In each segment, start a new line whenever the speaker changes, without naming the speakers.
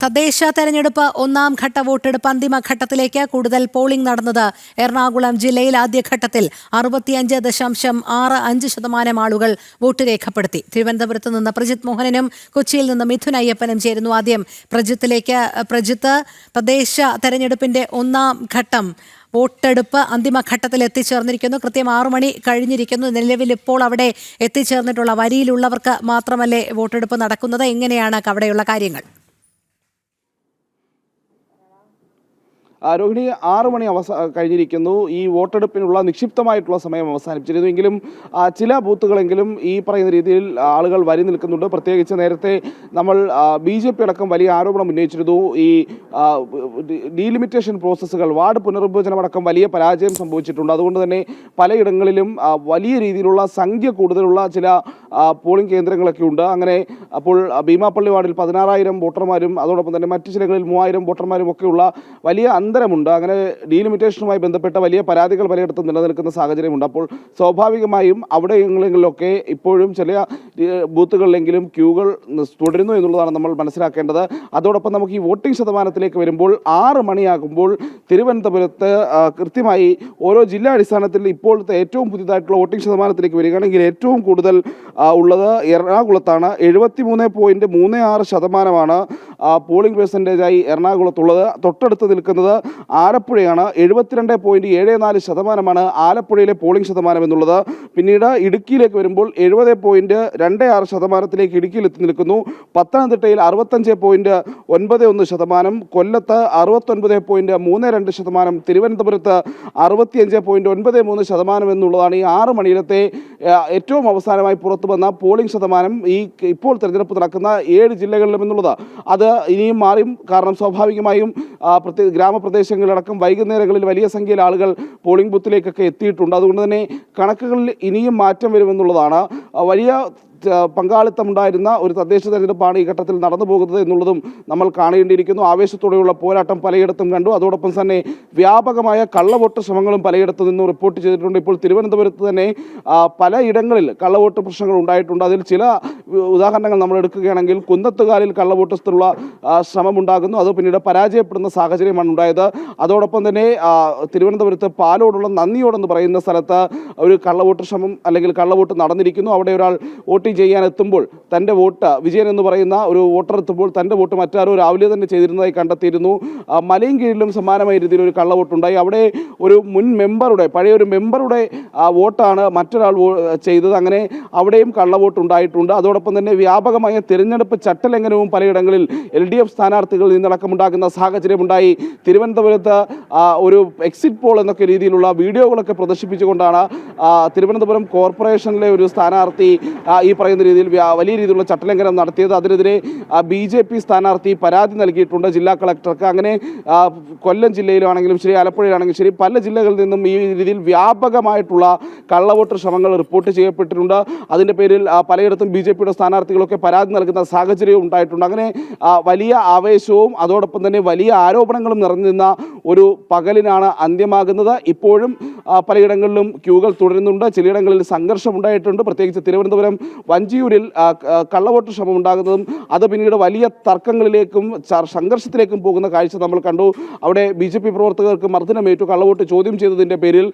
തദ്ദേശ തെരഞ്ഞെടുപ്പ് ഒന്നാം ഘട്ട വോട്ടെടുപ്പ് അന്തിമഘട്ടത്തിലേക്ക് കൂടുതൽ പോളിംഗ് നടന്നത് എറണാകുളം ജില്ലയിൽ ആദ്യഘട്ടത്തിൽ 65.65% ആളുകൾ വോട്ട് രേഖപ്പെടുത്തി. തിരുവനന്തപുരത്ത് നിന്ന് പ്രജിത്ത് മോഹനനും കൊച്ചിയിൽ നിന്ന് മിഥുൻ അയ്യപ്പനും ചേരുന്നു. ആദ്യം പ്രജിത്ത്, തദ്ദേശ തെരഞ്ഞെടുപ്പിന്റെ ഒന്നാം ഘട്ടം വോട്ടെടുപ്പ് അന്തിമഘട്ടത്തിൽ എത്തിച്ചേർന്നിരിക്കുന്നു. കൃത്യം 6 മണി കഴിഞ്ഞിരിക്കുന്നു. നിലവിൽ ഇപ്പോൾ അവിടെ എത്തിച്ചേർന്നിട്ടുള്ള വരിയിലുള്ളവർക്ക് മാത്രമല്ലേ വോട്ടെടുപ്പ് നടക്കുന്നത്? എങ്ങനെയാണ് അവിടെയുള്ള കാര്യങ്ങൾ?
രോഹിണി, 6 മണി കഴിഞ്ഞിരിക്കുന്നു. ഈ വോട്ടെടുപ്പിനുള്ള നിക്ഷിപ്തമായിട്ടുള്ള സമയം അവസാനിപ്പിച്ചിരുന്നു. എങ്കിലും ചില ബൂത്തുകളെങ്കിലും ഈ പറയുന്ന രീതിയിൽ ആളുകൾ വരി നിൽക്കുന്നുണ്ട്. പ്രത്യേകിച്ച് നേരത്തെ നമ്മൾ BJP അടക്കം വലിയ ആരോപണം ഉന്നയിച്ചിരുന്നു. ഈ ഡീലിമിറ്റേഷൻ പ്രോസസ്സുകൾ, വാർഡ് പുനർവിഭജനമടക്കം വലിയ പരാജയം സംഭവിച്ചിട്ടുണ്ട്. അതുകൊണ്ട് തന്നെ പലയിടങ്ങളിലും വലിയ രീതിയിലുള്ള സംഖ്യ കൂടുതലുള്ള ചില പോളിംഗ് കേന്ദ്രങ്ങളൊക്കെ ഉണ്ട്. അങ്ങനെ അപ്പോൾ ഭീമാപ്പള്ളി വാർഡിൽ 16,000 വോട്ടർമാരും അതോടൊപ്പം തന്നെ മറ്റു ചിലകളിൽ 3,000 വോട്ടർമാരും ഒക്കെയുള്ള വലിയ അന്തരമുണ്ട്. അങ്ങനെ ഡീലിമിറ്റേഷനുമായി ബന്ധപ്പെട്ട വലിയ പരാതികൾ പലയിടത്തും നിലനിൽക്കുന്ന സാഹചര്യമുണ്ട്. അപ്പോൾ സ്വാഭാവികമായും അവിടെയെങ്കിലൊക്കെ ഇപ്പോഴും ചില ബൂത്തുകളിലെങ്കിലും ക്യൂകൾ തുടരുന്നു എന്നുള്ളതാണ് നമ്മൾ മനസ്സിലാക്കേണ്ടത്. അതോടൊപ്പം നമുക്ക് ഈ വോട്ടിംഗ് ശതമാനത്തിലേക്ക് വരുമ്പോൾ 6 മണിയാകുമ്പോൾ തിരുവനന്തപുരത്ത് കൃത്യമായി ഓരോ ജില്ലാ അടിസ്ഥാനത്തിൽ ഇപ്പോഴത്തെ ഏറ്റവും പുതിയതായിട്ടുള്ള വോട്ടിംഗ് ശതമാനത്തിലേക്ക് വരികയാണെങ്കിൽ ഏറ്റവും കൂടുതൽ ഉള്ളത് എറണാകുളത്താണ്. 73.36% പോളിംഗ് പെർസെൻറ്റേജായി എറണാകുളത്തുള്ളത്. തൊട്ടടുത്ത് നിൽക്കുന്നത് ആലപ്പുഴയാണ്. 72.74% ആലപ്പുഴയിലെ പോളിംഗ് ശതമാനം എന്നുള്ളത്. പിന്നീട് ഇടുക്കിയിലേക്ക് വരുമ്പോൾ 70.26% ഇടുക്കിയിൽ എത്തി നിൽക്കുന്നു. പത്തനംതിട്ടയിൽ 65.91%, കൊല്ലത്ത് 69.32%, തിരുവനന്തപുരത്ത് 65.93% എന്നുള്ളതാണ് ഈ 6 മണിയിലത്തെ ഏറ്റവും അവസാനമായി പുറത്തു വന്ന പോളിംഗ് ശതമാനം ഈ ഇപ്പോൾ തെരഞ്ഞെടുപ്പ് നടക്കുന്ന 7 ജില്ലകളിലും എന്നുള്ളത്. അത് ഇനിയും മാറിയും. കാരണം സ്വാഭാവികമായും ഗ്രാമപ്രദേശങ്ങളിലടക്കം വൈകുന്നേരങ്ങളിൽ വലിയ സംഖ്യയിൽ ആളുകൾ പോളിംഗ് ബൂത്തിലേക്കൊക്കെ എത്തിയിട്ടുണ്ട്. അതുകൊണ്ട് തന്നെ കണക്കുകളിൽ ഇനിയും മാറ്റം വരുമെന്നുള്ളതാണ്. വലിയ പങ്കാളിത്തമുണ്ടായിരുന്ന ഒരു തദ്ദേശ തെരഞ്ഞെടുപ്പാണ് ഈ ഘട്ടത്തിൽ നടന്നു പോകുന്നത് എന്നുള്ളതും നമ്മൾ കാണേണ്ടിയിരിക്കുന്നു. ആവേശത്തോടെയുള്ള പോരാട്ടം പലയിടത്തും കണ്ടു. അതോടൊപ്പം തന്നെ വ്യാപകമായ കള്ളവോട്ട് ശ്രമങ്ങളും പലയിടത്തു നിന്നും റിപ്പോർട്ട് ചെയ്തിട്ടുണ്ട്. ഇപ്പോൾ തിരുവനന്തപുരത്ത് തന്നെ പലയിടങ്ങളിൽ കള്ളവോട്ട് പ്രശ്നങ്ങൾ ഉണ്ടായിട്ടുണ്ട്. അതിൽ ചില ഉദാഹരണങ്ങൾ നമ്മൾ എടുക്കുകയാണെങ്കിൽ കുന്നത്തുകാലിൽ കള്ളവോട്ടത്തിലുള്ള ശ്രമം ഉണ്ടാകുന്നു. അത് പിന്നീട് പരാജയപ്പെടുന്ന സാഹചര്യമാണ് ഉണ്ടായത്. അതോടൊപ്പം തന്നെ തിരുവനന്തപുരത്ത് പാലോടുള്ള നന്ദിയോടെന്ന് പറയുന്ന സ്ഥലത്ത് ഒരു കള്ളവോട്ട് ശ്രമം അല്ലെങ്കിൽ കള്ളവോട്ട് നടന്നിരിക്കുന്നു. അവിടെ ഒരാൾ വോട്ട് ചെയ്യാൻ എത്തുമ്പോൾ തൻ്റെ വോട്ട് വിജയൻ എന്ന് പറയുന്ന ഒരു വോട്ടർ എത്തുമ്പോൾ തൻ്റെ വോട്ട് മറ്റാരോ രാവിലെ തന്നെ ചെയ്തിരുന്നതായി കണ്ടെത്തിയിരുന്നു. മലയും കീഴിലും സമാനമായ രീതിയിൽ ഒരു കള്ളവോട്ടുണ്ടായി. അവിടെ ഒരു മുൻ മെമ്പറുടെ പഴയൊരു മെമ്പറുടെ വോട്ടാണ് മറ്റൊരാൾ ചെയ്തത്. അങ്ങനെ അവിടെയും കള്ളവോട്ട് ഉണ്ടായിട്ടുണ്ട്. അതോടൊപ്പം തന്നെ വ്യാപകമായ തിരഞ്ഞെടുപ്പ് ചട്ടലംഘനവും പലയിടങ്ങളിൽ LDF സ്ഥാനാർത്ഥികളിൽ നിന്നടക്കമുണ്ടാകുന്ന സാഹചര്യമുണ്ടായി. തിരുവനന്തപുരത്ത് ഒരു എക്സിറ്റ് പോൾ എന്നൊക്കെ രീതിയിലുള്ള വീഡിയോകളൊക്കെ പ്രദർശിപ്പിച്ചുകൊണ്ടാണ് തിരുവനന്തപുരം കോർപ്പറേഷനിലെ ഒരു സ്ഥാനാർത്ഥി ഈ പറയുന്ന രീതിയിൽ വലിയ രീതിയിലുള്ള ചട്ടലംഘനം നടത്തിയത്. അതിനെതിരെ BJP സ്ഥാനാർത്ഥി പരാതി നൽകിയിട്ടുണ്ട് ജില്ലാ കളക്ടർക്ക്. അങ്ങനെ കൊല്ലം ജില്ലയിലാണെങ്കിലും ശരി, ആലപ്പുഴയിലാണെങ്കിലും ശരി, പല ജില്ലകളിൽ നിന്നും ഈ രീതിയിൽ വ്യാപകമായിട്ടുള്ള കള്ളവോട്ട് ശ്രമങ്ങൾ റിപ്പോർട്ട് ചെയ്യപ്പെട്ടിട്ടുണ്ട്. അതിൻ്റെ പേരിൽ പലയിടത്തും BJPയുടെ സ്ഥാനാർത്ഥികളൊക്കെ പരാതി നൽകുന്ന സാഹചര്യവും ഉണ്ടായിട്ടുണ്ട്. അങ്ങനെ വലിയ ആവേശവും അതോടൊപ്പം തന്നെ വലിയ ആരോപണങ്ങളും നിറഞ്ഞിരുന്ന ഒരു പകലിനാണ് അന്ത്യമാകുന്നത്. ഇപ്പോഴും പലയിടങ്ങളിലും ക്യൂകൾ തുടരുന്നുണ്ട്. ചിലയിടങ്ങളിൽ സംഘർഷം ഉണ്ടായിട്ടുണ്ട്. പ്രത്യേകിച്ച് തിരുവനന്തപുരം വഞ്ചിയൂരിൽ കള്ളവോട്ട് ശ്രമം ഉണ്ടാകുന്നതും അത് പിന്നീട് വലിയ തർക്കങ്ങളിലേക്കും സംഘർഷത്തിലേക്കും പോകുന്ന കാഴ്ച നമ്മൾ കണ്ടു. അവിടെ BJP പ്രവർത്തകർക്ക് മർദ്ദനമേറ്റു. കള്ളവോട്ട് ചോദ്യം ചെയ്തതിൻ്റെ പേരിൽ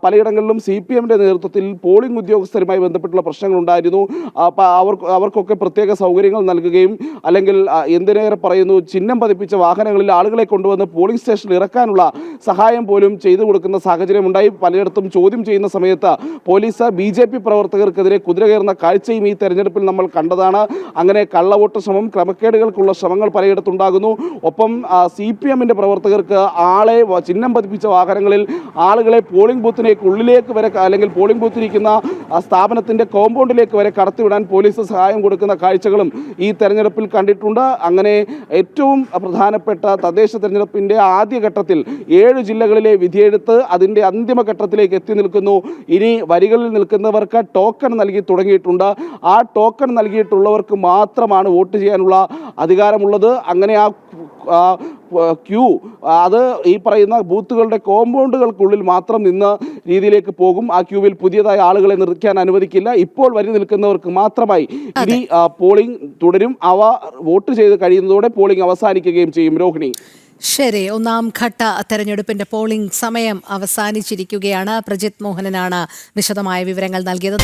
പലയിടങ്ങളിലും CPMന്റെ നേതൃത്വത്തിൽ പോളിംഗ് ഉദ്യോഗസ്ഥരുമായി ബന്ധപ്പെട്ടുള്ള പ്രശ്നങ്ങളുണ്ടായിരുന്നു. അവർക്കൊക്കെ പ്രത്യേക സൗകര്യങ്ങൾ നൽകുകയും അല്ലെങ്കിൽ എന്തിനേറെ പറയുന്നു ചിഹ്നം പതിപ്പിച്ച വാഹനങ്ങളിൽ ആളുകളെ കൊണ്ടുവന്ന് പോളിംഗ് സ്റ്റേഷനിൽ ഇറക്കാനുള്ള സഹായം പോലും ചെയ്തു കൊടുക്കുന്ന സാഹചര്യമുണ്ടായി. പലയിടത്തും ചോദ്യം ചെയ്യുന്ന സമയത്ത് പോലീസ് BJP പ്രവർത്തകർക്കെതിരെ കുതിര കയറുന്ന കാഴ്ചയും ഈ തെരഞ്ഞെടുപ്പിൽ നമ്മൾ കണ്ടതാണ്. അങ്ങനെ കള്ളവോട്ട് ശ്രമം, ക്രമക്കേടുകൾക്കുള്ള ശ്രമങ്ങൾ പലയിടത്തുണ്ടാകുന്നു. ഒപ്പം CPMന്റെ പ്രവർത്തകർക്ക് ആളെ ചിഹ്നം പതിപ്പിച്ച വാഹനങ്ങളിൽ ആളുകളെ പോളിംഗ് ബൂത്തിലേക്ക് ഉള്ളിലേക്ക് വരെ അല്ലെങ്കിൽ പോളിംഗ് ബൂത്തിരിക്കുന്ന സ്ഥാപനത്തിൻ്റെ കോമ്പൗണ്ടിലേക്ക് വരെ കടത്തിവിടാൻ പോലീസ് സഹായം കൊടുക്കുന്ന കാഴ്ചകളും ഈ തെരഞ്ഞെടുപ്പിൽ കണ്ടിട്ടുണ്ട്. അങ്ങനെ ഏറ്റവും പ്രധാനപ്പെട്ട തദ്ദേശ തെരഞ്ഞെടുപ്പിൻ്റെ ആദ്യഘട്ടത്തിൽ 7 ജില്ലകളിലെ വിധിയെഴുത്ത് അതിൻ്റെ അന്തിമഘട്ടത്തിലേക്ക് എത്തി നിൽക്കുന്നു. ഇനി വരികളിൽ നിൽക്കുന്നവർക്ക് ടോക്കൺ നൽകി തുടങ്ങിയിട്ടുണ്ട്. ആ ടോക്കൺ നൽകിയിട്ടുള്ളവർക്ക് മാത്രമാണ് വോട്ട് ചെയ്യാനുള്ള അധികാരമുള്ളത്. അങ്ങനെ ആ ക്യൂ അത് ഈ പറയുന്ന ബൂത്തുകളുടെ കോമ്പൗണ്ടുകൾക്കുള്ളിൽ മാത്രം നിന്ന രീതിയിലേക്ക് പോകും. ആ ക്യൂവിൽ പുതിയതായ ആളുകളെ നിർത്തിക്കാൻ അനുവദിക്കില്ല. ഇപ്പോൾ വരി നിൽക്കുന്നവർക്ക് മാത്രമായി ഇനി പോളിംഗ് തുടരും. അവ വോട്ട് ചെയ്ത് കഴിയുന്നതോടെ പോളിംഗ് അവസാനിക്കുകയും ചെയ്യും. രോഹിണി,
ശരി, ഒന്നാം ഘട്ട തെരഞ്ഞെടുപ്പിന്റെ പോളിംഗ് സമയം അവസാനിച്ചിരിക്കുകയാണ്. പ്രജിത് മോഹനനാണ് വിശദമായ വിവരങ്ങൾ നൽകിയത്.